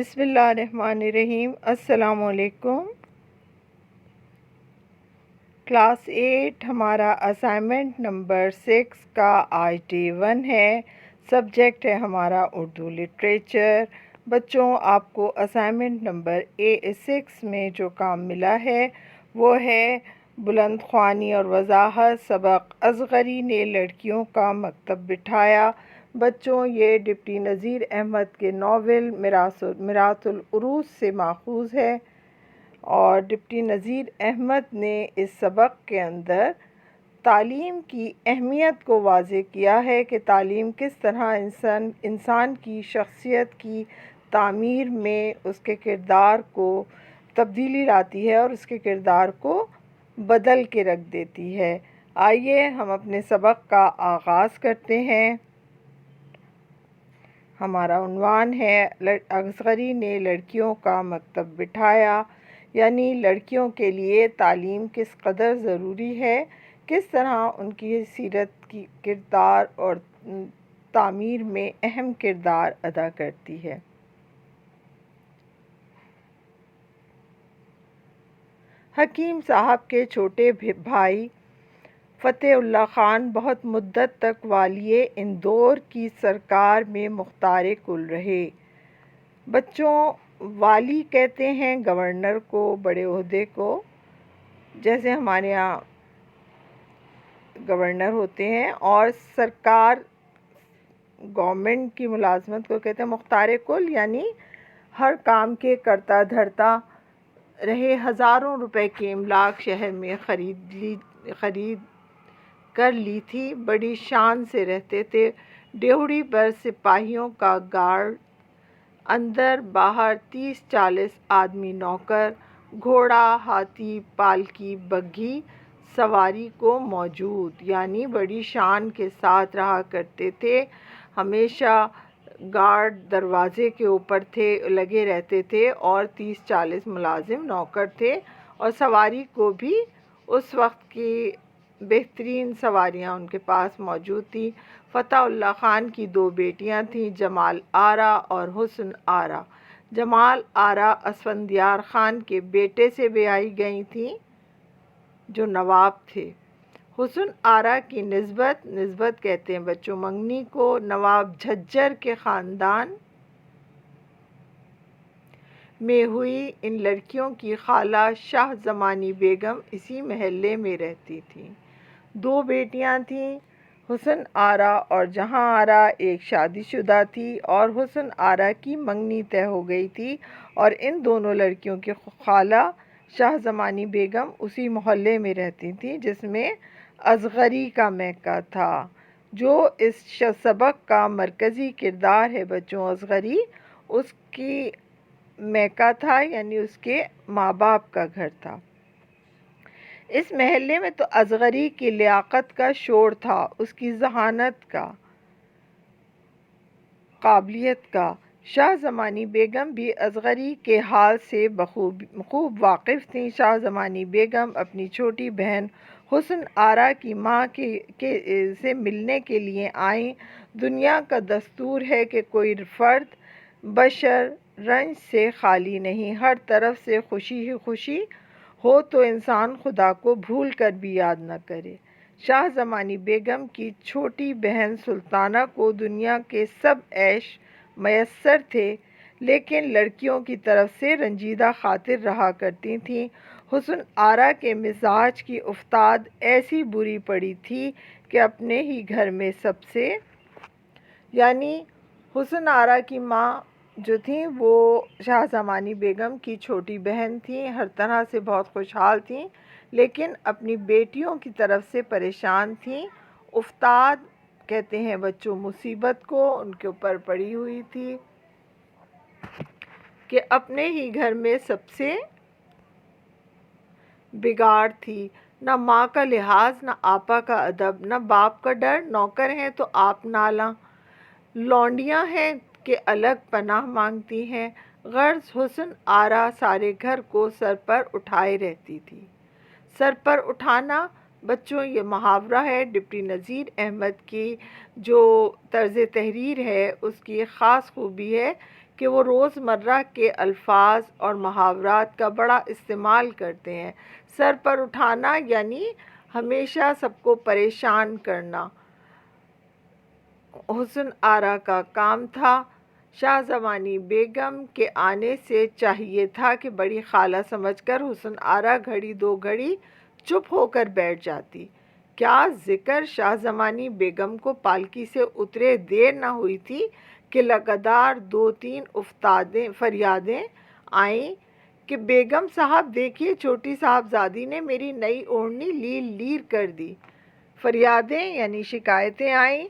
بسم اللہ الرحمن الرحیم۔ السلام علیکم۔ کلاس 8 ہمارا اسائنمنٹ نمبر 6 کا آج ڈے 1 ہے۔ سبجیکٹ ہے ہمارا اردو لٹریچر۔ بچوں، آپ کو اسائنمنٹ نمبر 6 میں جو کام ملا ہے وہ ہے بلند خوانی اور وضاحت سبق اصغری نے لڑکیوں کا مکتب بٹھایا۔ بچوں، یہ ڈپٹی نذیر احمد کے ناول میراث العروض سے ماخوذ ہے، اور ڈپٹی نذیر احمد نے اس سبق کے اندر تعلیم کی اہمیت کو واضح کیا ہے کہ تعلیم کس طرح انسان کی شخصیت کی تعمیر میں اس کے کردار کو تبدیلی لاتی ہے اور اس کے کردار کو بدل کے رکھ دیتی ہے۔ آئیے ہم اپنے سبق کا آغاز کرتے ہیں۔ ہمارا عنوان ہے اصغری نے لڑکیوں کا مکتب بٹھایا، یعنی لڑکیوں کے لیے تعلیم کس قدر ضروری ہے، کس طرح ان کی سیرت کی کردار اور تعمیر میں اہم کردار ادا کرتی ہے۔ حکیم صاحب کے چھوٹے بھائی فتح اللہ خان بہت مدت تک والی اندور کی سرکار میں مختار کل رہے۔ بچوں، والی کہتے ہیں گورنر کو، بڑے عہدے کو، جیسے ہمارے یہاں گورنر ہوتے ہیں، اور سرکار گورنمنٹ کی ملازمت کو کہتے ہیں مختار کل، یعنی ہر کام کے کرتا دھرتا رہے۔ ہزاروں روپے کی املاک شہر میں خرید کر لی تھی، بڑی شان سے رہتے تھے۔ ڈیوڑی پر سپاہیوں کا گارڈ، اندر باہر 30-40 آدمی نوکر، گھوڑا، ہاتھی، پالکی، بگھی سواری کو موجود، یعنی بڑی شان کے ساتھ رہا کرتے تھے۔ ہمیشہ گارڈ دروازے کے اوپر لگے رہتے تھے، اور 30-40 ملازم نوکر تھے، اور سواری کو بھی اس وقت کی بہترین سواریاں ان کے پاس موجود تھی۔ فتح اللہ خان کی 2 بیٹیاں تھیں، جمال آرا اور حسن آرا۔ جمال آرا اسفندیار خان کے بیٹے سے بیاہی گئی تھیں جو نواب تھے۔ حسن آرا کی نسبت کہتے ہیں بچوں منگنی کو، نواب جھجر کے خاندان میں ہوئی۔ ان لڑکیوں کی خالہ شاہ زمانی بیگم اسی محلے میں رہتی تھیں۔ 2 بیٹیاں تھیں، حسن آرا اور جہاں آرا۔ ایک شادی شدہ تھی اور حسن آرا کی منگنی طے ہو گئی تھی، اور ان دونوں لڑکیوں کی خالہ شاہ زمانی بیگم اسی محلے میں رہتی تھیں جس میں اصغری کا میکہ تھا، جو اس سبق کا مرکزی کردار ہے بچوں۔ اصغری اس کی میکہ تھا، یعنی اس کے ماں باپ کا گھر تھا۔ اس محلے میں تو اصغری کی لیاقت کا شور تھا، اس کی ذہانت کا، قابلیت کا۔ شاہ زمانی بیگم بھی اصغری کے حال سے خوب واقف تھیں۔ شاہ زمانی بیگم اپنی چھوٹی بہن حسن آرا کی ماں سے ملنے کے لیے آئیں۔ دنیا کا دستور ہے کہ کوئی فرد بشر رنج سے خالی نہیں، ہر طرف سے خوشی ہی خوشی ہو تو انسان خدا کو بھول کر بھی یاد نہ کرے۔ شاہ زمانی بیگم کی چھوٹی بہن سلطانہ کو دنیا کے سب عیش میسر تھے، لیکن لڑکیوں کی طرف سے رنجیدہ خاطر رہا کرتی تھیں۔ حسن آرا کے مزاج کی افتاد ایسی بری پڑی تھی کہ اپنے ہی گھر میں سب سے، یعنی حسن آرا کی ماں جو تھیں وہ شاہ زمانی بیگم کی چھوٹی بہن تھیں، ہر طرح سے بہت خوشحال تھیں، لیکن اپنی بیٹیوں کی طرف سے پریشان تھیں۔ افتاد کہتے ہیں بچوں مصیبت کو، ان کے اوپر پڑی ہوئی تھی کہ اپنے ہی گھر میں سب سے بگاڑ تھی۔ نہ ماں کا لحاظ، نہ آپا کا ادب، نہ باپ کا ڈر، نوکر ہیں تو آپ نالاں، لونڈیاں ہیں کہ الگ پناہ مانگتی ہیں۔ غرض حسن آرا سارے گھر کو سر پر اٹھائے رہتی تھی۔ سر پر اٹھانا بچوں یہ محاورہ ہے۔ ڈپٹی نذیر احمد کی جو طرز تحریر ہے اس کی ایک خاص خوبی ہے کہ وہ روزمرہ کے الفاظ اور محاورات کا بڑا استعمال کرتے ہیں۔ سر پر اٹھانا یعنی ہمیشہ سب کو پریشان کرنا حسن آرا کا کام تھا۔ شاہ زمانی بیگم کے آنے سے چاہیے تھا کہ بڑی خالہ سمجھ کر حسن آرا گھڑی دو گھڑی چپ ہو کر بیٹھ جاتی۔ کیا ذکر شاہ زمانی بیگم کو پالکی سے اترے دیر نہ ہوئی تھی کہ لگاتار 2-3 فریادیں آئیں کہ بیگم صاحب دیکھیے، چھوٹی صاحبزادی نے میری نئی اوڑھنی لیل لیر کر دی۔ فریادیں یعنی شکایتیں آئیں۔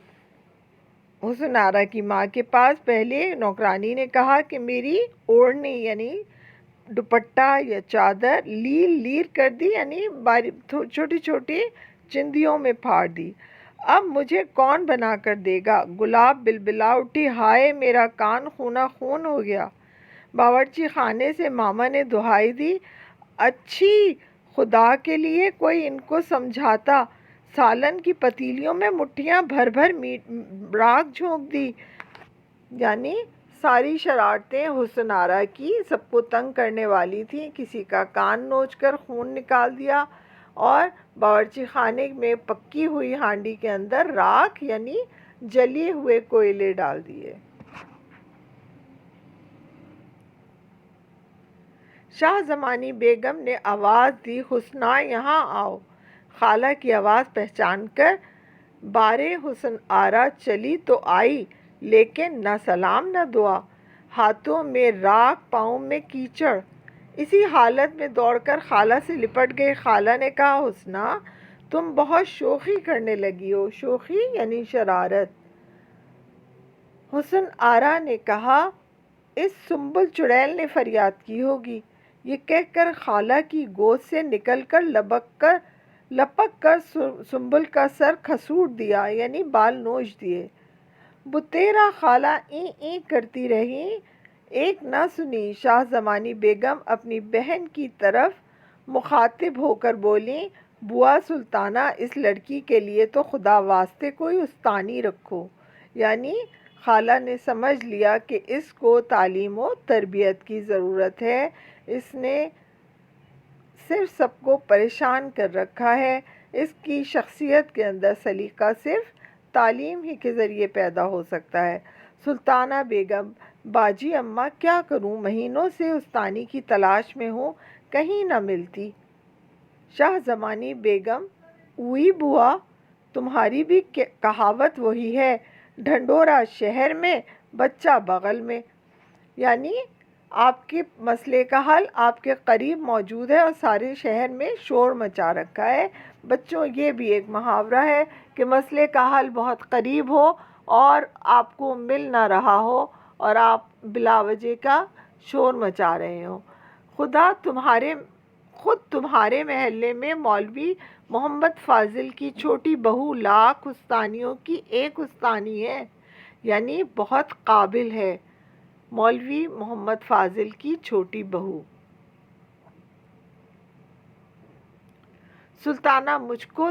حسن آرا کی ماں کے پاس پہلے نوکرانی نے کہا کہ میری اوڑھنی یعنی دوپٹہ یا چادر لیل لیر کر دی، یعنی چھوٹی چھوٹی چندیوں میں پھاڑ دی۔ اب مجھے کون بنا کر دے گا؟ گلاب بلبلا اٹھی، ہائے میرا کان خونا خون ہو گیا۔ باورچی خانے سے ماما نے دہائی دی، اچھی خدا کے لیے کوئی ان کو سمجھاتا۔ سالن کی پتیلیوں میں مٹھیاں بھر بھر راکھ جھونک دی۔ یعنی ساری شرارتیں حسن آرا کی سب کو تنگ کرنے والی تھیں۔ کسی کا کان نوچ کر خون نکال دیا اور باورچی خانے میں پکی ہوئی ہانڈی کے اندر راکھ یعنی جلے ہوئے کوئلے ڈال دیے۔ شاہ زمانی بیگم نے آواز دی، حسنا یہاں آؤ۔ خالہ کی آواز پہچان کر بارے حسن آرا چلی تو آئی، لیکن نہ سلام نہ دعا۔ ہاتھوں میں راکھ، پاؤں میں کیچڑ۔ اسی حالت میں دوڑ کر خالہ سے لپٹ گئی۔ خالہ نے کہا، حسنا تم بہت شوخی کرنے لگی ہو۔ شوخی یعنی شرارت۔ حسن آرا نے کہا، اس سنبل چڑیل نے فریاد کی ہوگی۔ یہ کہہ کر خالہ کی گود سے نکل کر لپک کر سنبل کا سر کھسوٹ دیا، یعنی بال نوچ دیے۔ بتیرا خالہ این این کرتی رہی، ایک نہ سنی۔ شاہ زمانی بیگم اپنی بہن کی طرف مخاطب ہو کر بولیں، بوا سلطانہ، اس لڑکی کے لیے تو خدا واسطے کوئی استانی رکھو۔ یعنی خالہ نے سمجھ لیا کہ اس کو تعلیم و تربیت کی ضرورت ہے، اس نے صرف سب کو پریشان کر رکھا ہے۔ اس کی شخصیت کے اندر سلیقہ صرف تعلیم ہی کے ذریعے پیدا ہو سکتا ہے۔ سلطانہ بیگم، باجی اماں کیا کروں، مہینوں سے استانی کی تلاش میں ہوں، کہیں نہ ملتی۔ شاہ زمانی بیگم، اوئی بوا، تمہاری بھی کہاوت وہی ہے، ڈھنڈورا شہر میں بچہ بغل میں۔ یعنی آپ کے مسئلے کا حل آپ کے قریب موجود ہے اور سارے شہر میں شور مچا رکھا ہے۔ بچوں، یہ بھی ایک محاورہ ہے کہ مسئلے کا حل بہت قریب ہو اور آپ کو مل نہ رہا ہو اور آپ بلا وجہ کا شور مچا رہے ہوں۔ خود تمہارے محلے میں مولوی محمد فاضل کی چھوٹی بہو لاکھ استانیوں کی ایک استانی ہے، یعنی بہت قابل ہے۔ مولوی محمد فاضل کی چھوٹی بہو۔ سلطانہ، مجھ کو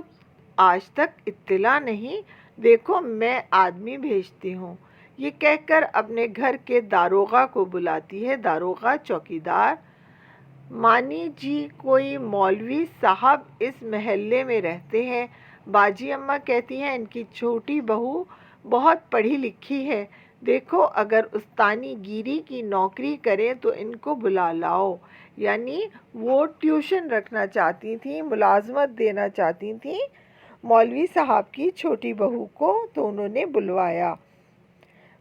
آج تک اطلاع نہیں، دیکھو میں آدمی بھیجتی ہوں۔ یہ کہہ کر اپنے گھر کے داروغہ کو بلاتی ہے۔ داروغہ چوکیدار، مانی جی کوئی مولوی صاحب اس محلے میں رہتے ہیں۔ باجی اماں کہتی ہیں ان کی چھوٹی بہو بہت پڑھی لکھی ہے، دیکھو اگر استانی گیری کی نوکری کرے تو ان کو بلا لاؤ۔ یعنی وہ ٹیوشن رکھنا چاہتی تھیں، ملازمت دینا چاہتی تھیں مولوی صاحب کی چھوٹی بہو کو، تو انہوں نے بلوایا۔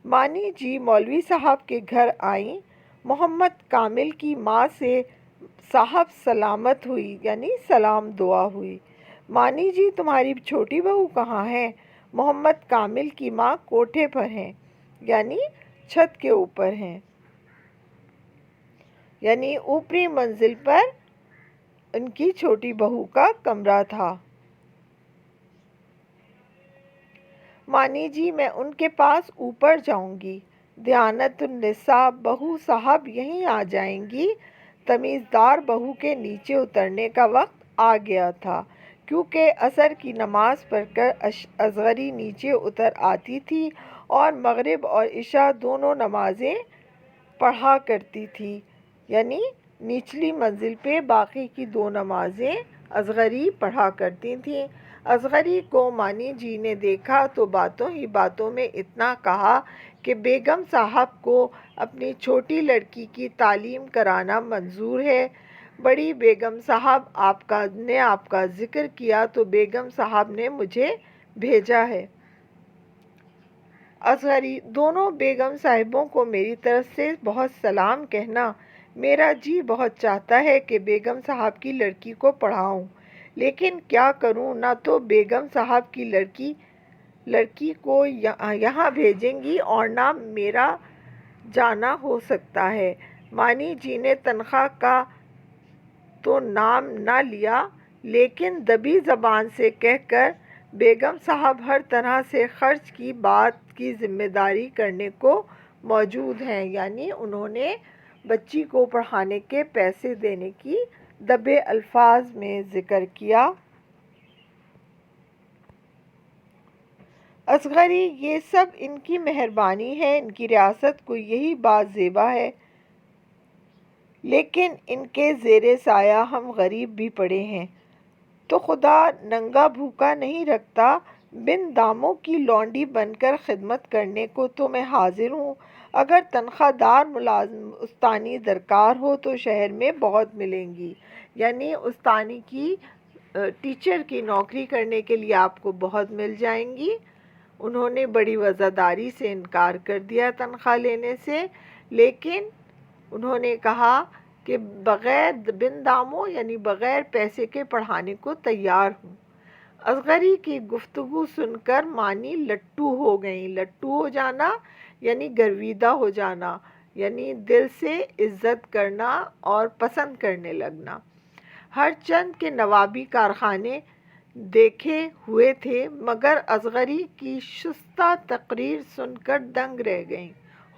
مانی جی مولوی صاحب کے گھر آئیں۔ محمد کامل کی ماں سے صاحب سلامت ہوئی، یعنی سلام دعا ہوئی۔ مانی جی تمہاری چھوٹی بہو کہاں ہے؟ محمد کامل کی ماں کوٹھے پر ہیں، یعنی چھت کے اوپر ہیں، یعنی اوپری منزل پر ان کی چھوٹی بہو کا کمرہ تھا۔ مانی جی میں ان کے پاس اوپر جاؤں گی۔ دیانت النساء بہو صاحب یہیں آ جائیں گی۔ تمیزدار بہو کے نیچے اترنے کا وقت آ گیا تھا، کیونکہ عصر کی نماز پڑھ کر اصغری نیچے اتر آتی تھی اور مغرب اور عشاء دونوں نمازیں پڑھا کرتی تھی، یعنی نچلی منزل پہ باقی کی 2 نمازیں اصغری پڑھا کرتی تھیں۔ اصغری کو مانی جی نے دیکھا تو باتوں ہی باتوں میں اتنا کہا کہ بیگم صاحب کو اپنی چھوٹی لڑکی کی تعلیم کرانا منظور ہے۔ بڑی بیگم صاحب نے آپ کا ذکر کیا تو بیگم صاحب نے مجھے بھیجا ہے۔ اصغری: دونوں بیگم صاحبوں کو میری طرف سے بہت سلام کہنا۔ میرا جی بہت چاہتا ہے کہ بیگم صاحب کی لڑکی کو پڑھاؤں، لیکن کیا کروں، نہ تو بیگم صاحب کی لڑکی کو یہاں بھیجیں گی اور نہ میرا جانا ہو سکتا ہے۔ مانی جی نے تنخواہ کا تو نام نہ لیا، لیکن دبی زبان سے کہہ کر بیگم صاحب ہر طرح سے خرچ کی بات کی ذمہ داری کرنے کو موجود ہیں، یعنی انہوں نے بچی کو پڑھانے کے پیسے دینے کی دبے الفاظ میں ذکر کیا۔ اصغری: یہ سب ان کی مہربانی ہے، ان کی ریاست کو یہی بات زیبا ہے، لیکن ان کے زیر سایہ ہم غریب بھی پڑے ہیں، تو خدا ننگا بھوکا نہیں رکھتا۔ بن داموں کی لونڈی بن کر خدمت کرنے کو تو میں حاضر ہوں۔ اگر تنخواہ دار استانی درکار ہو تو شہر میں بہت ملیں گی، یعنی استانی کی، ٹیچر کی نوکری کرنے کے لیے آپ کو بہت مل جائیں گی۔ انہوں نے بڑی وزاداری سے انکار کر دیا تنخواہ لینے سے، لیکن انہوں نے کہا کہ بغیر بن داموں یعنی بغیر پیسے کے پڑھانے کو تیار ہوں۔ اصغری کی گفتگو سن کر مانی لٹو ہو گئیں۔ لٹو ہو جانا یعنی گرویدہ ہو جانا، یعنی دل سے عزت کرنا اور پسند کرنے لگنا۔ ہر چند کے نوابی کارخانے دیکھے ہوئے تھے، مگر اصغری کی شستہ تقریر سن کر دنگ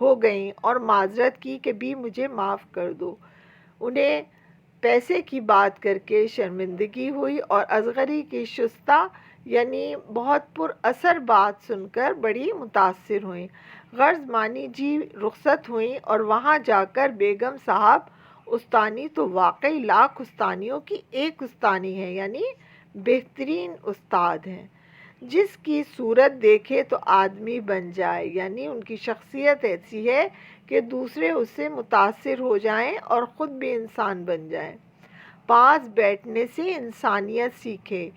ہو گئیں اور معذرت کی کہ بھی مجھے معاف کر دو۔ انہیں پیسے کی بات کر کے شرمندگی ہوئی اور اصغری کی شستہ یعنی بہت پر اثر بات سن کر بڑی متاثر ہوئیں۔ غرض مانی جی رخصت ہوئیں اور وہاں جا کر بیگم صاحب استانی تو واقعی لاکھ استانیوں کی ایک استانی ہے، یعنی بہترین استاد ہیں، جس کی صورت دیکھے تو آدمی بن جائے، یعنی ان کی شخصیت ایسی ہے کہ دوسرے اس سے متاثر ہو جائیں اور خود بھی انسان بن جائیں۔ پاس بیٹھنے سے انسانیت سیکھے،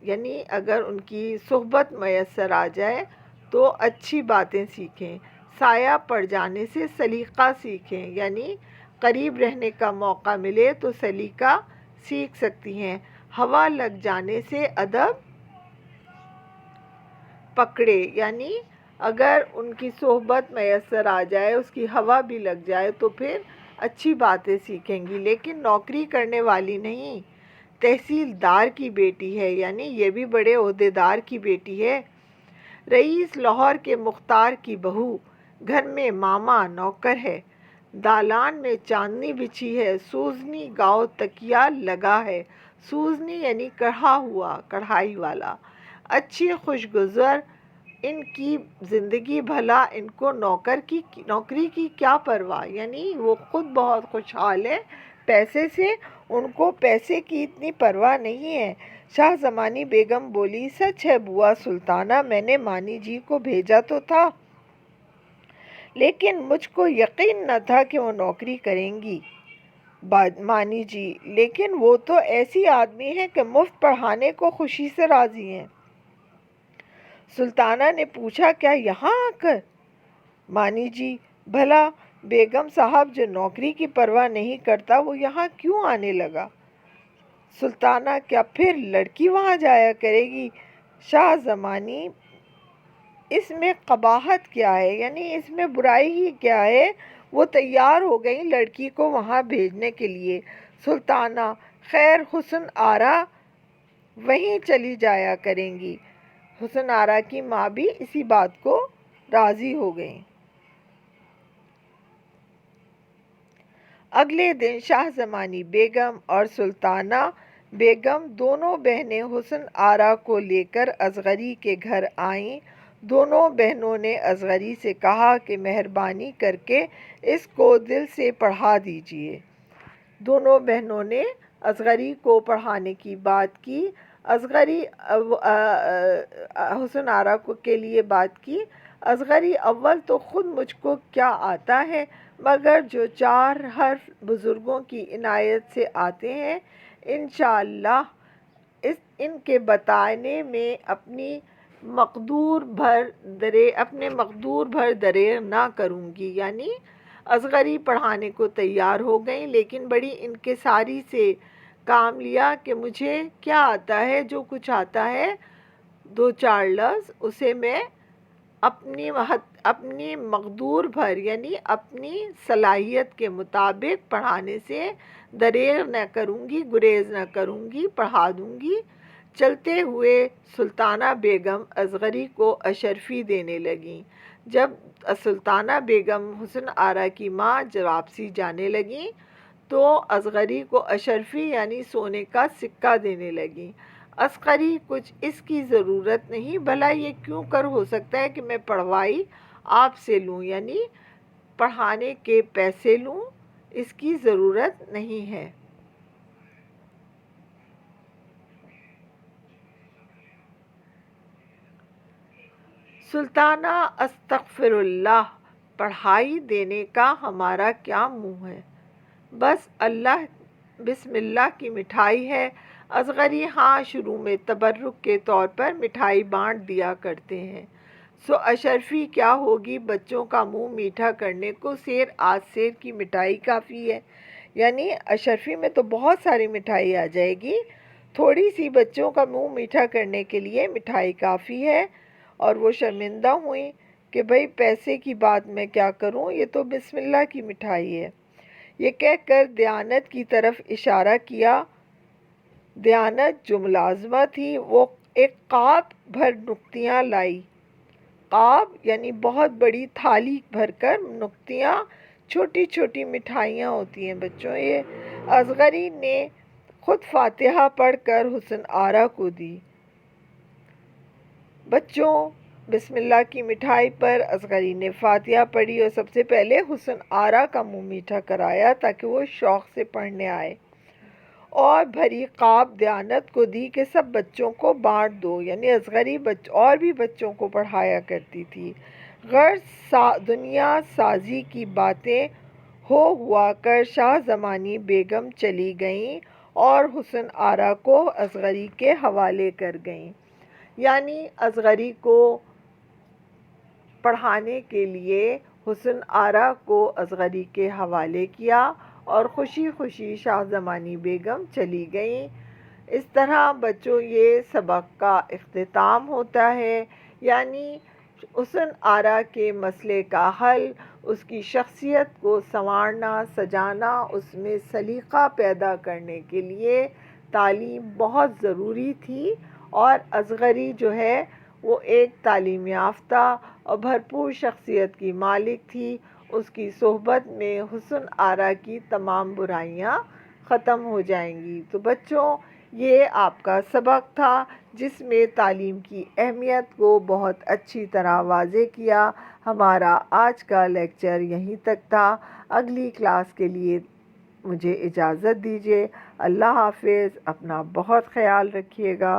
یعنی اگر ان کی صحبت میسر آ جائے تو اچھی باتیں سیکھیں۔ سایہ پڑ جانے سے سلیقہ سیکھیں، یعنی قریب رہنے کا موقع ملے تو سلیقہ سیکھ سکتی ہیں۔ ہوا لگ جانے سے ادب پکڑے، یعنی اگر ان کی صحبت میسر آ جائے، اس کی ہوا بھی لگ جائے تو پھر اچھی باتیں سیکھیں گی، لیکن نوکری کرنے والی نہیں، تحصیلدار کی بیٹی ہے، یعنی یہ بھی بڑے عہدیدار کی بیٹی ہے۔ رئیس لاہور کے مختار کی بہو، گھر میں ماما نوکر ہے، دالان میں چاندنی بچھی ہے، سوزنی گاؤ تکیہ لگا ہے۔ سوزنی یعنی کڑھائی والا۔ اچھی خوشگذر ان کی زندگی، بھلا ان کو نوکری کی کیا پرواہ، یعنی وہ خود بہت خوشحال ہے پیسے سے، ان کو پیسے کی اتنی پرواہ نہیں ہے۔ شاہ زمانی بیگم بولی، سچ ہے بوا سلطانہ، میں نے مانی جی کو بھیجا تو تھا، لیکن مجھ کو یقین نہ تھا کہ وہ نوکری کریں گی۔ مانی جی: لیکن وہ تو ایسی آدمی ہیں کہ مفت پڑھانے کو خوشی سے راضی ہیں۔ سلطانہ نے پوچھا، کیا یہاں آ کر؟ مانی جی: بھلا بیگم صاحب جو نوکری کی پرواہ نہیں کرتا وہ یہاں کیوں آنے لگا؟ سلطانہ: کیا پھر لڑکی وہاں جایا کرے گی؟ شاہ زمانی: اس میں قباحت کیا ہے، یعنی اس میں برائی ہی کیا ہے، وہ تیار ہو گئی لڑکی کو وہاں بھیجنے کے لیے۔ سلطانہ: خیر، حسن آرا وہیں چلی جایا کریں گی۔ حسن آرا کی ماں بھی اسی بات کو راضی ہو گئیں۔ اگلے دن شاہ زمانی بیگم اور سلطانہ بیگم دونوں بہنیں حسن آرا کو لے کر اصغری کے گھر آئیں۔ دونوں بہنوں نے اصغری سے کہا کہ مہربانی کر کے اس کو دل سے پڑھا دیجیے۔ دونوں بہنوں نے اصغری کو پڑھانے کی بات کی۔ اصغری حسن آرا کے لیے بات کی۔ اصغری اول تو خود مجھ کو کیا آتا ہے، مگر جو 4 حرف بزرگوں کی عنایت سے آتے ہیں انشاءاللہ ان کے بتانے میں اپنے مقدور بھر دریغ نہ کروں گی۔ یعنی اصغری پڑھانے کو تیار ہو گئیں، لیکن بڑی انکساری سے کام لیا کہ مجھے کیا آتا ہے، جو کچھ آتا ہے 2-4 لفظ اسے میں اپنی مقدور بھر یعنی اپنی صلاحیت کے مطابق پڑھانے سے دریغ نہ کروں گی، گریز نہ کروں گی، پڑھا دوں گی۔ چلتے ہوئے سلطانہ بیگم اصغری کو اشرفی دینے لگیں۔ جب سلطانہ بیگم حسن آرا کی ماں واپسی جانے لگیں تو اصغری کو اشرفی یعنی سونے کا سکہ دینے لگیں۔ اصغری کچھ اس کی ضرورت نہیں، بھلا یہ کیوں کر ہو سکتا ہے کہ میں پڑھوائی آپ سے لوں، یعنی پڑھانے کے پیسے لوں، اس کی ضرورت نہیں ہے۔ سلطانہ استغفر اللہ، پڑھائی دینے کا ہمارا کیا منہ ہے، بس بسم اللہ کی مٹھائی ہے۔ اصغری ہاں شروع میں تبرک کے طور پر مٹھائی بانٹ دیا کرتے ہیں، سو اشرفی کیا ہوگی، بچوں کا منہ میٹھا کرنے کو آج سیر کی مٹھائی کافی ہے۔ یعنی اشرفی میں تو بہت ساری مٹھائی آ جائے گی، تھوڑی سی بچوں کا منہ میٹھا کرنے کے لیے مٹھائی کافی ہے۔ اور وہ شرمندہ ہوئیں کہ بھئی پیسے کی بات میں کیا کروں، یہ تو بسم اللہ کی مٹھائی ہے۔ یہ کہہ کر دیانت کی طرف اشارہ کیا۔ دیانت جو ملازمہ تھی وہ ایک قاب بھر نکتیاں لائی۔ قاب یعنی بہت بڑی تھالی بھر کر نکتیاں، چھوٹی چھوٹی مٹھائیاں ہوتی ہیں بچوں۔ یہ اصغری نے خود فاتحہ پڑھ کر حسن آرا کو دی۔ بچوں، بسم اللہ کی مٹھائی پر اصغری نے فاتحہ پڑھی اور سب سے پہلے حسن آرا کا منہ میٹھا کرایا تاکہ وہ شوق سے پڑھنے آئے، اور بھری قاب دیانت کو دی کہ سب بچوں کو بانٹ دو۔ یعنی اصغری اور بھی بچوں کو پڑھایا کرتی تھی۔ غرض دنیا سازی کی باتیں ہوا کر شاہ زمانی بیگم چلی گئیں اور حسن آرا کو اصغری کے حوالے کر گئیں۔ یعنی اصغری کو پڑھانے کے لیے حسن آرا کو اصغری کے حوالے کیا اور خوشی خوشی شاہ زمانی بیگم چلی گئیں۔ اس طرح بچوں یہ سبق کا اختتام ہوتا ہے۔ یعنی حسن آرا کے مسئلے کا حل، اس کی شخصیت کو سنوارنا، سجانا، اس میں سلیقہ پیدا کرنے کے لیے تعلیم بہت ضروری تھی، اور اصغری جو ہے وہ ایک تعلیم یافتہ اور بھرپور شخصیت کی مالک تھی۔ اس کی صحبت میں حسن آرا کی تمام برائیاں ختم ہو جائیں گی۔ تو بچوں، یہ آپ کا سبق تھا جس میں تعلیم کی اہمیت کو بہت اچھی طرح واضح کیا۔ ہمارا آج کا لیکچر یہیں تک تھا۔ اگلی کلاس کے لیے مجھے اجازت دیجیے۔ اللہ حافظ، اپنا بہت خیال رکھیے گا۔